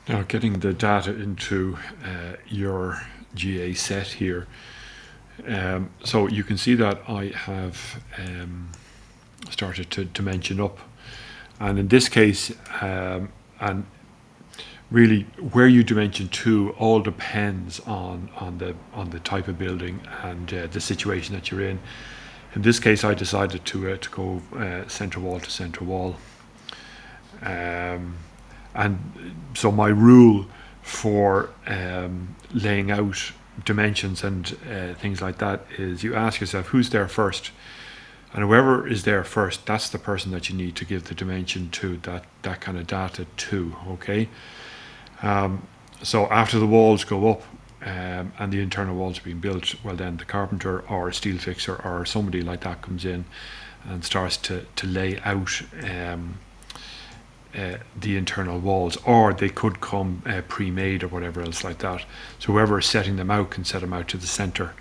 Now, getting the data into your GA set here. So you can see that I have started to dimension up. And in this case, and really where you dimension to all depends on the type of building and the situation that you're in. In this case, I decided to go center wall to center wall. And so my rule for laying out dimensions and things like that is you ask yourself who's there first, and whoever is there first, that's the person that you need to give the dimension to, that kind of data to. Okay. So after the walls go up and the internal walls are being built, well then the carpenter or a steel fixer or somebody like that comes in and starts to lay out the internal walls, or they could come pre-made or whatever else like that. So whoever is setting them out can set them out to the center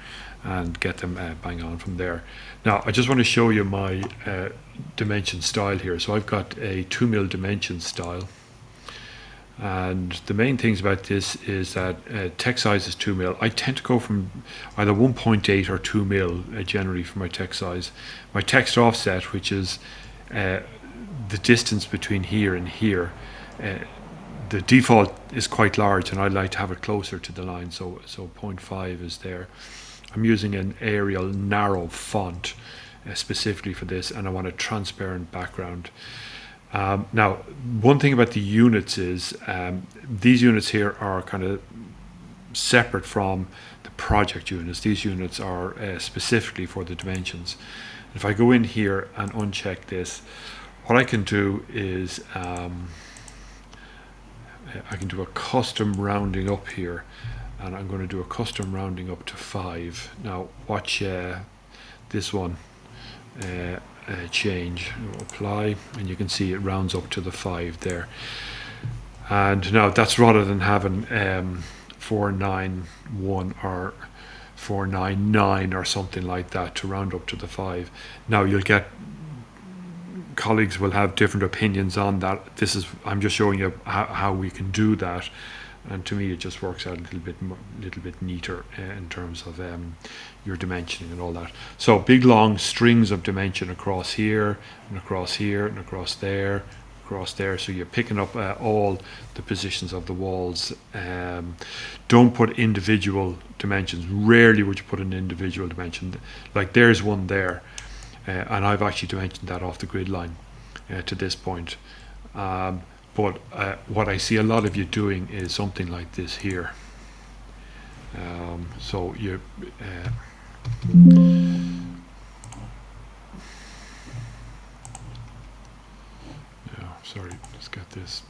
and get them bang on from there. Now I just want to show you my dimension style here. So I've got a 2mm dimension style, and the main things about this is that tech size is 2mm. I tend to go from either 1.8 or 2mm generally for my tech size. My text offset, which is the distance between here and here, the default is quite large, and I like to have it closer to the line, so 0.5 is there. I'm using an Arial narrow font specifically for this, and I want a transparent background. Now, one thing about the units is these units here are kind of separate from the project units. These units are specifically for the dimensions. If I go in here and uncheck this, what I can do is I can do a custom rounding up here, and I'm going to do a custom rounding up to 5. Now watch this one change, apply, and you can see it rounds up to the 5 there. And now that's rather than having 491 or 499 or something like that to round up to the 5. Now you'll get colleagues will have different opinions on that. I'm just showing you how we can do that, and to me it just works out a little bit neater in terms of your dimensioning and all that. So big long strings of dimension across here and across here and across there, so you're picking up all the positions of the walls. Don't put individual dimensions. Rarely would you put an individual dimension. Like there's one there, and I've actually dimensioned that off the grid line to this point. But what I see a lot of you doing is something like this here. So you sorry, let's get this.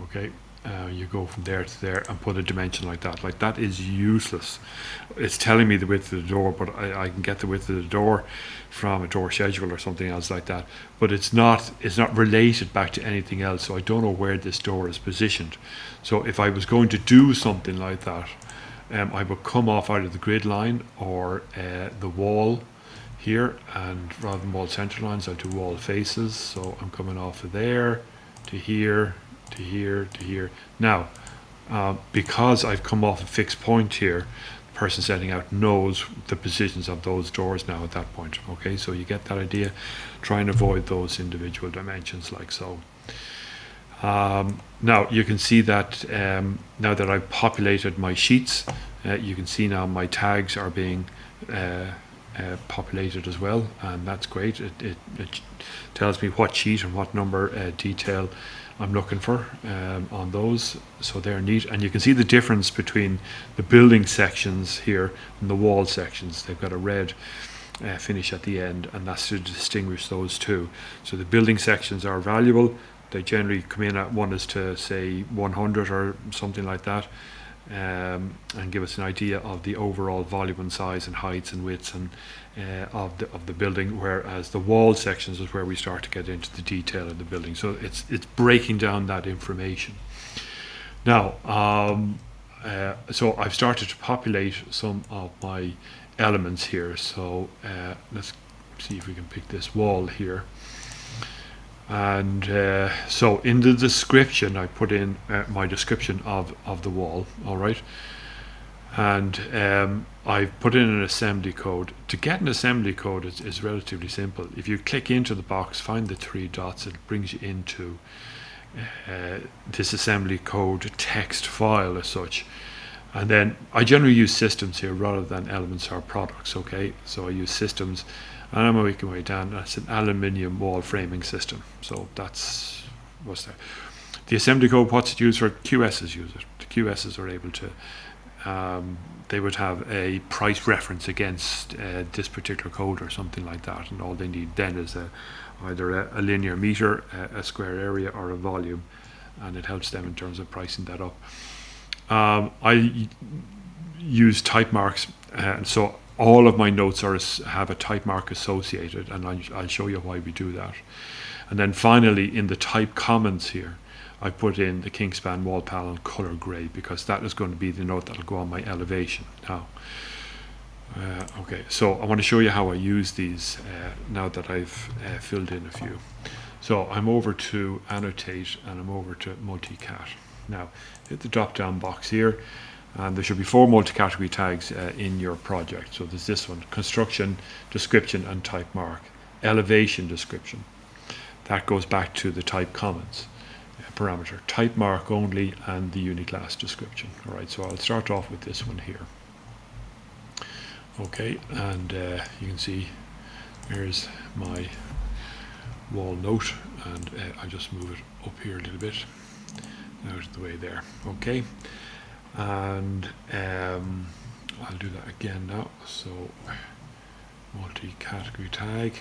Okay. You go from there to there and put a dimension like that. Like that is useless. It's telling me the width of the door, but I can get the width of the door from a door schedule or something else like that. But it's not related back to anything else. So I don't know where this door is positioned. So if I was going to do something like that, I would come off either the grid line or the wall here, and rather than wall center lines, I'll do wall faces. So I'm coming off of there to here, to here, to here. Now, because I've come off a fixed point here, the person setting out knows the positions of those doors now at that point. Okay, so you get that idea. Try and avoid those individual dimensions like so. Now you can see that now that I've populated my sheets, you can see now my tags are being populated as well, and that's great. It tells me what sheet and what number detail I'm looking for on those, so they're neat. And you can see the difference between the building sections here and the wall sections. They've got a red finish at the end, and that's to distinguish those two. So the building sections are valuable. They generally come in at 1 is to say 100 or something like that, and give us an idea of the overall volume and size and heights and widths and of the building, whereas the wall sections is where we start to get into the detail of the building. So it's breaking down that information. Now, so I've started to populate some of my elements here. So let's see if we can pick this wall here. And so in the description, I put in my description of the wall, all right? And I've put in an assembly code. To get an assembly code is relatively simple. If you click into the box, find the three dots, it brings you into this assembly code text file as such. And then I generally use systems here rather than elements or products, okay? So I use systems, and I'm working my way down. That's an aluminium wall framing system. So that's what's there. The assembly code, what's it used for? QSs use it. The QSs are able to, they would have a price reference against this particular code or something like that, and all they need then is either a linear meter, a square area, or a volume, and it helps them in terms of pricing that up. I use type marks, and so all of my notes have a type mark associated, and I'll show you why we do that. And then finally, in the type comments here, I put in the Kingspan wall panel color gray, because that is going to be the note that will go on my elevation. Now, okay, so I want to show you how I use these now that I've filled in a few. So I'm over to annotate, and I'm over to multicat. Now, hit the drop-down box here, and there should be 4 multi-category tags in your project. So there's this one: construction, description, and type mark. Elevation description. That goes back to the type comments parameter. Type mark only, and the uniclass description. All right, so I'll start off with this one here. Okay, and you can see here's my wall note, and I just move it up here a little bit out of the way there. Okay, and I'll do that again now. So multi-category tag,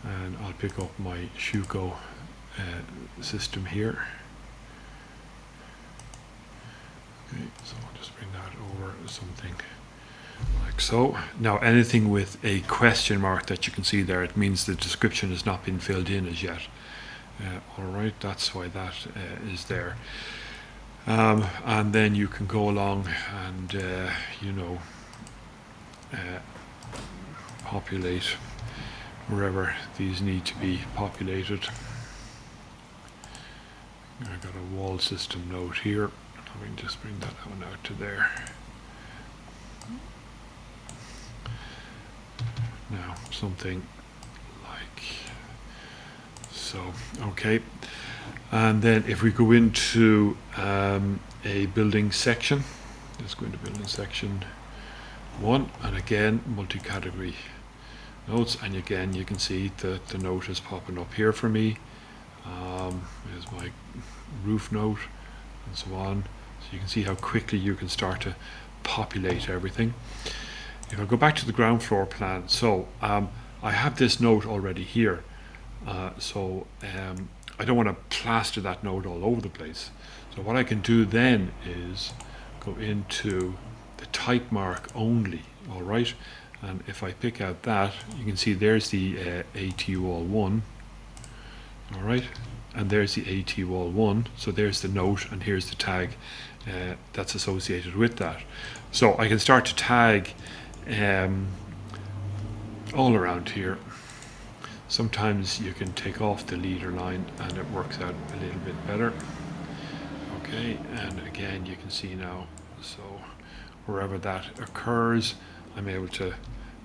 and I'll pick up my Shuko system here. Okay, so I'll just bring that over something like so. Now, anything with a question mark that you can see there, it means the description has not been filled in as yet. All right, that's why that is there. And then you can go along and populate wherever these need to be populated. I've got a wall system note here. We can just bring that one out to there. Now, something like so. Okay, and then if we go into a building section, let's go into building section 1, and again multi-category notes, and again you can see that the note is popping up here for me. There's my roof note and so on. So you can see how quickly you can start to populate everything. If I go back to the ground floor plan, so I have this note already here, so I don't want to plaster that note all over the place. So what I can do then is go into the type mark only, all right? And if I pick out that, you can see there's the AT wall 1, all right? And there's the AT wall 1, so there's the note, and here's the tag that's associated with that. So I can start to tag all around here. Sometimes you can take off the leader line and it works out a little bit better. Okay, and again you can see now, so wherever that occurs, I'm able to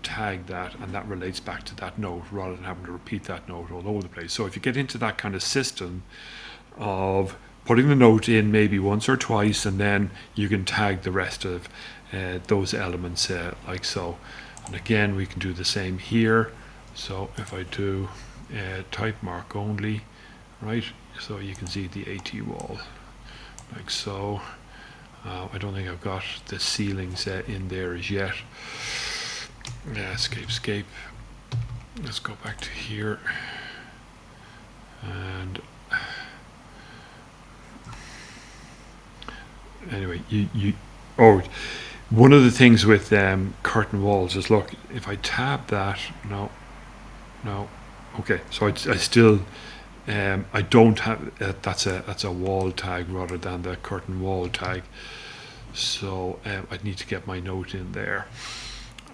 tag that, and that relates back to that note rather than having to repeat that note all over the place. So if you get into that kind of system of putting the note in maybe once or twice, and then you can tag the rest of those elements like so. And again, we can do the same here. So if I do type mark only, right, so you can see the AT wall like so. I don't think I've got the ceilings in there as yet. Escape. Let's go back to here, and anyway, one of the things with curtain walls is, look, if I tab that, no, okay, so I still I don't have that's a wall tag rather than the curtain wall tag, so I need to get my note in there.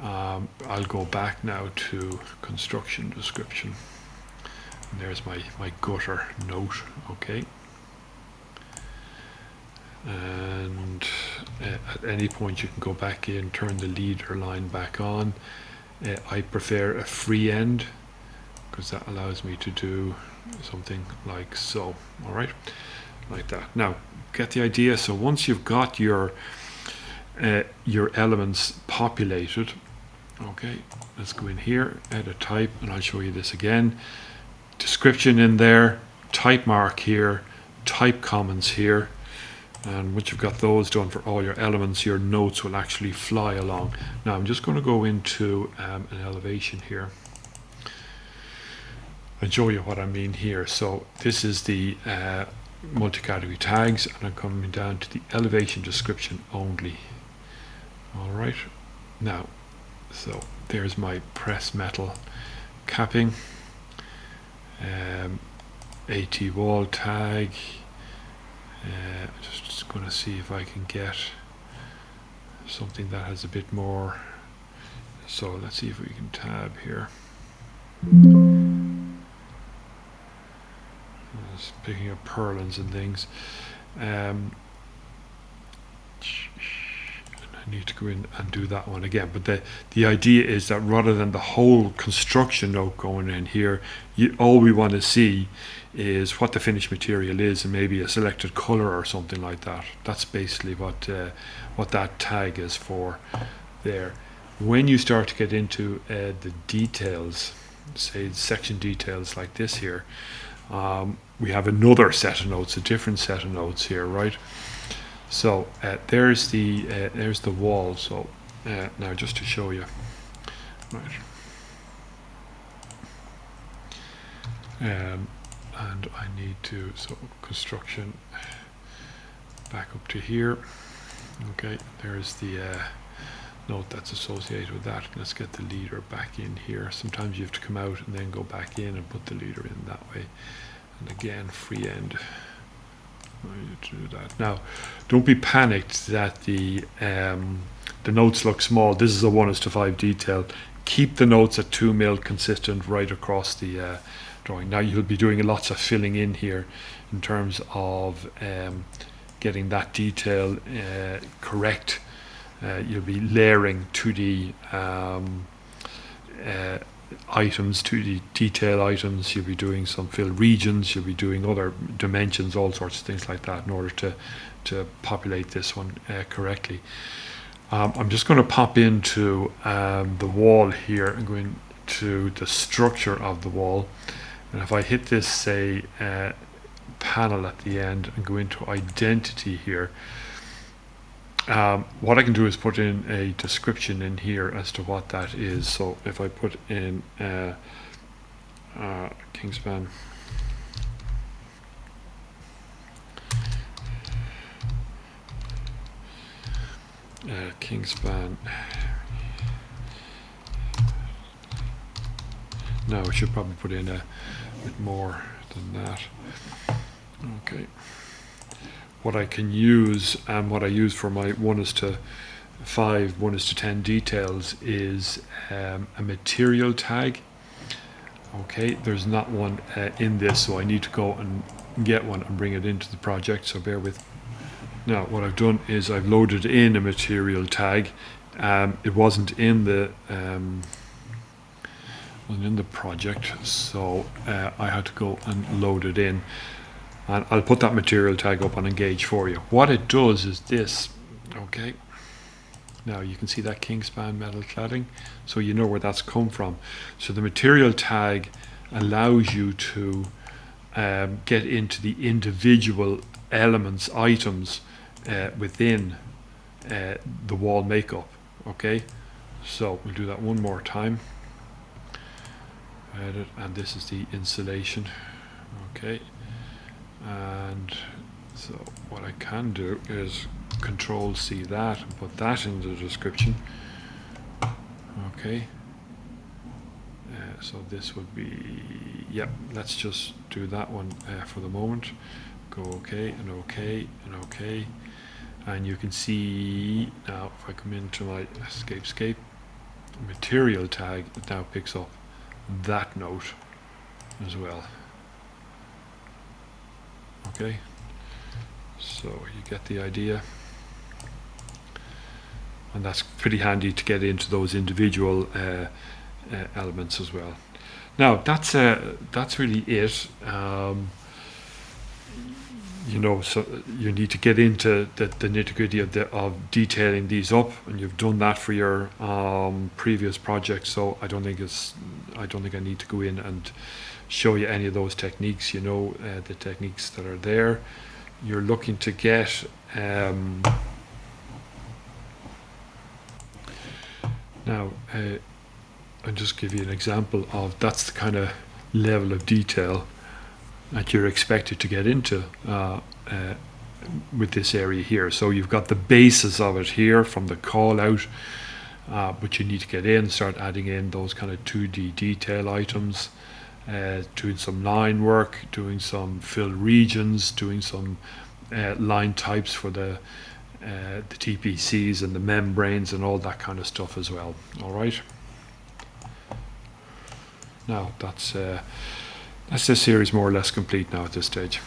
I'll go back now to construction description, And there's my gutter note. Okay. And at any point you can go back in, turn the leader line back on. I prefer a free end because that allows me to do something like so. All right, like that. Now, get the idea. So once you've got your elements populated, okay, let's go in here, edit type, and I'll show you this again. Description in there, type mark here, type comments here. And once you've got those done for all your elements, your notes will actually fly along. Now I'm just going to go into an elevation here and show you what I mean here. So this is the multi-category tags, and I'm coming down to the elevation description only. All right. Now, so there's my press metal capping, AT wall tag. Just going to see if I can get something that has a bit more. So let's see if we can tab here. Just picking up purlins and things. I need to go in and do that one again, but the idea is that rather than the whole construction note going in here, all we want to see is what the finished material is and maybe a selected color or something like that. That's basically what that tag is for there. When you start to get into the details, say section details like this here, we have another set of notes, a different set of notes here, right? So there's the wall. So now just to show you, right? And I need to, so construction back up to here. Okay, there's the note that's associated with that. Let's get the leader back in here. Sometimes you have to come out and then go back in and put the leader in that way. And again, free end. To do that. Now, don't be panicked that the notes look small. This is a 1:5 detail. Keep the notes at 2 mil consistent right across the drawing. Now you'll be doing lots of filling in here in terms of getting that detail correct. You'll be layering 2D items, 2D detail items. You'll be doing some fill regions. You'll be doing other dimensions, all sorts of things like that in order to populate this one correctly. I'm just going to pop into the wall here and go into the structure of the wall. And if I hit this, say, panel at the end and go into identity here, what I can do is put in a description in here as to what that is. So if I put in Kingspan no, I should probably put in a bit more than that. Okay. What I can use, and what I use for my 1:5, 1:10 details is a material tag. Okay, there's not one in this, so I need to go and get one and bring it into the project, so bear with. Now what I've done is I've loaded in a material tag. It wasn't in the project, so I had to go and load it in. And I'll put that material tag up on Engage for you. What it does is this, okay? Now you can see that Kingspan metal cladding, so you know where that's come from. So the material tag allows you to get into the individual elements, items within the wall makeup, okay? So we'll do that one more time. Edit, and this is the insulation, okay? And so what I can do is Control C that and put that in the description. Okay. So this would be, yep, let's just do that one for the moment. Go OK and OK and OK. And you can see now if I come into my escape material tag, it now picks up that note as well. Okay, so you get the idea. And that's pretty handy to get into those individual elements as well. Now that's really it. You know, so you need to get into the nitty-gritty of detailing these up, and you've done that for your previous project. So I don't think I need to go in and show you any of those techniques. You know, the techniques that are there. You're looking to get now. I'll just give you an example of that's the kind of level of detail that you're expected to get into with this area here. So you've got the basis of it here from the call out, but you need to get in, start adding in those kind of 2D detail items, doing some line work, doing some fill regions, doing some line types for the TPCs and the membranes and all that kind of stuff as well. All right. Now that's this series more or less complete now at this stage.